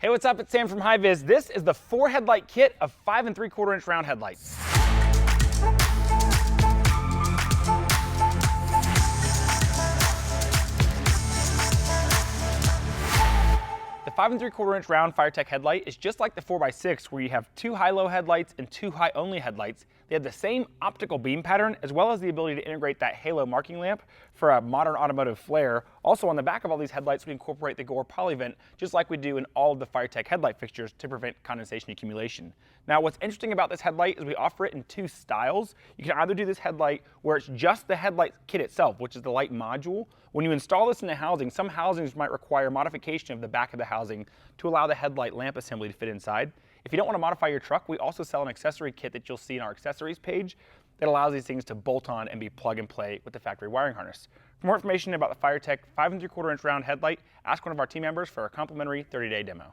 Hey, what's up? It's Sam from HiViz. This is the 4 headlight kit of 5 3/4 inch round headlights. The 5 3/4 inch round FireTech headlight is just like the 4x6, where you have 2 high-low headlights and 2 high-only headlights. They have the same optical beam pattern, as well as the ability to integrate that halo marking lamp for a modern automotive flare. Also, on the back of all these headlights, we incorporate the Gore poly vent, just like we do in all of the FireTech headlight fixtures to prevent condensation accumulation. Now, what's interesting about this headlight is we offer it in 2 styles. You can either do this headlight where it's just the headlight kit itself, which is the light module. When you install this in the housing, some housings might require modification of the back of the housing to allow the headlight lamp assembly to fit inside. If you don't want to modify your truck, we also sell an accessory kit that you'll see in our accessories page that allows these things to bolt on and be plug and play with the factory wiring harness. For more information about the FireTech 5 3/4 inch round headlight, ask one of our team members for a complimentary 30-day demo.